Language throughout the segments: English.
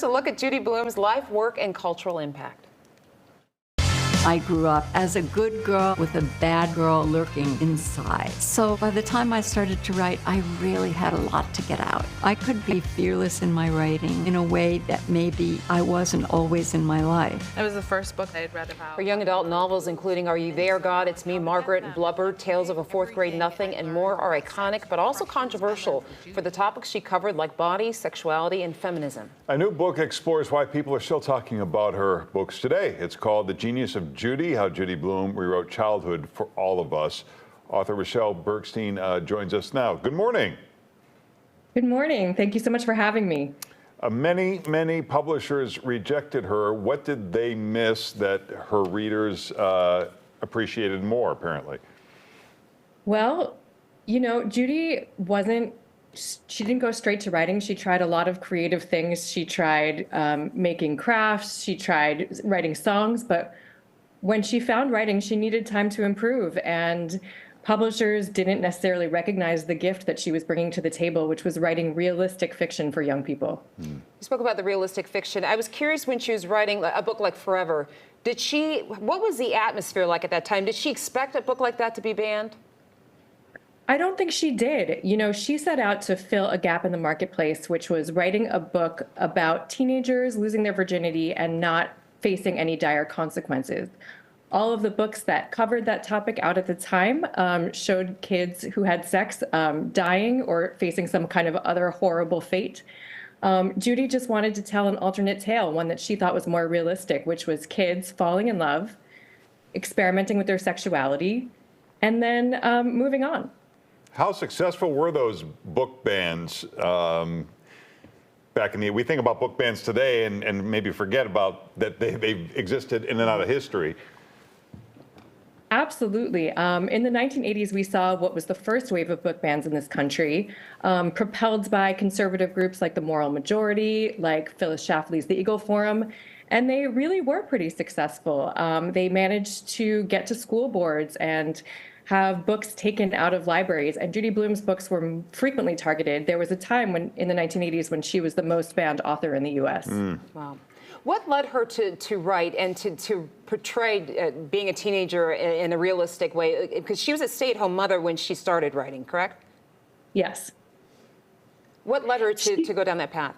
A look at Judy Blume's life, work, and cultural impact. I grew up as a good girl with a bad girl lurking inside. So by the time I started to write, I really had a lot to get out. I could be fearless in my writing in a way that maybe I wasn't always in my life. It was the first book I had read about. Her young adult novels, including Are You There, God? It's Me, Margaret, Blubber, Tales of a Fourth Grade Nothing, and more, are iconic but also controversial for the topics she covered, like body, sexuality, and feminism. A new book explores why people are still talking about her books today. It's called The Genius of Judy, How Judy Blume Rewrote Childhood for All of Us. Author Rochelle Bergstein joins us now. Good morning. Good morning. Thank you so much for having me. Many publishers rejected her. What did they miss that her readers appreciated more, apparently? Well, you know, Judy she didn't go straight to writing. She tried a lot of creative things. She tried making crafts. She tried writing songs. But when she found writing, she needed time to improve. And publishers didn't necessarily recognize the gift that she was bringing to the table, which was writing realistic fiction for young people. You spoke about the realistic fiction. I was curious, when she was writing a book like Forever, what was the atmosphere like at that time? Did she expect a book like that to be banned? I don't think she did. You know, she set out to fill a gap in the marketplace, which was writing a book about teenagers losing their virginity and not facing any dire consequences. All of the books that covered that topic out at the time showed kids who had sex dying or facing some kind of other horrible fate. Judy just wanted to tell an alternate tale, one that she thought was more realistic, which was kids falling in love, experimenting with their sexuality, and then moving on. How successful were those book bans back in the, we think about book bans today and maybe forget about that they've existed in and out of history. Absolutely. In the 1980s, we saw what was the first wave of book bans in this country, propelled by conservative groups like the Moral Majority, like Phyllis Schlafly's The Eagle Forum, and they really were pretty successful. They managed to get to school boards and have books taken out of libraries, and Judy Blume's books were frequently targeted. There was a time in the 1980s when she was the most banned author in the U.S. Wow. What led her to write and to portray being a teenager in a realistic way? Because she was a stay-at-home mother when she started writing, correct? Yes. What led her to go down that path?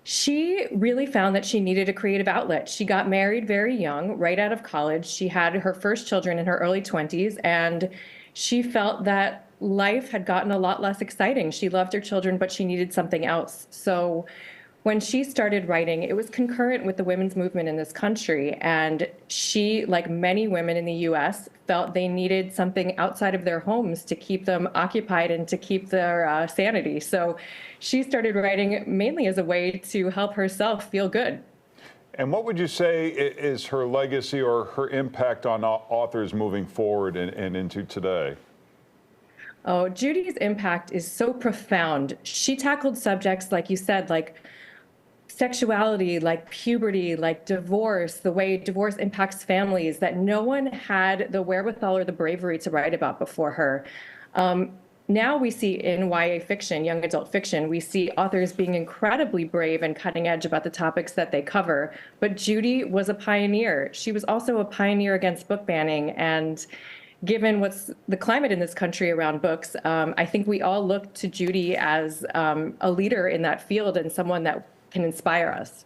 She really found that she needed a creative outlet. She got married very young, right out of college. She had her first children in her early 20s, and she felt that life had gotten a lot less exciting. She loved her children, but she needed something else. So when she started writing, it was concurrent with the women's movement in this country. And she, like many women in the US, felt they needed something outside of their homes to keep them occupied and to keep their sanity. So she started writing mainly as a way to help herself feel good. And what would you say is her legacy or her impact on authors moving forward and into today? Oh, Judy's impact is so profound. She tackled subjects, like you said, like sexuality, like puberty, like divorce, the way divorce impacts families that no one had the wherewithal or the bravery to write about before her. Now we see in YA fiction, young adult fiction, we see authors being incredibly brave and cutting edge about the topics that they cover. But Judy was a pioneer. She was also a pioneer against book banning. And given what's the climate in this country around books, I think we all look to Judy as a leader in that field and someone that can inspire us.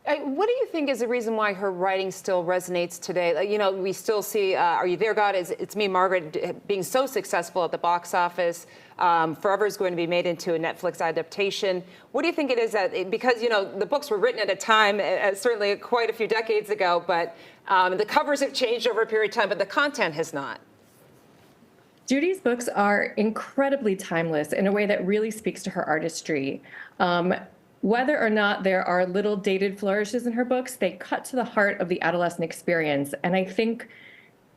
What do you think is the reason why her writing still resonates today? Like, you know, we still see Are You There, God? It's Me, Margaret being so successful at the box office. Forever is going to be made into a Netflix adaptation. What do you think it is that, because, you know, the books were written at a time, certainly quite a few decades ago, but the covers have changed over a period of time, but the content has not. Judy's books are incredibly timeless in a way that really speaks to her artistry. Whether or not there are little dated flourishes in her books, they cut to the heart of the adolescent experience. And I think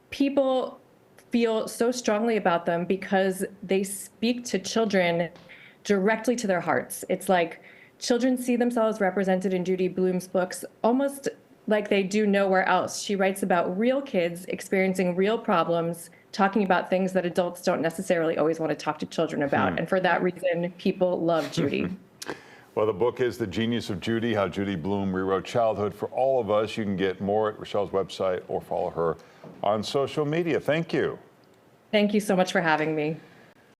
people feel so strongly about them because they speak to children directly to their hearts. It's like children see themselves represented in Judy Blume's books almost like they do nowhere else. She writes about real kids experiencing real problems, talking about things that adults don't necessarily always want to talk to children about. And for that reason, people love Judy. Well, the book is The Genius of Judy, How Judy Blume Rewrote Childhood for All of Us. You can get more at Rochelle's website or follow her on social media. Thank you. Thank you so much for having me.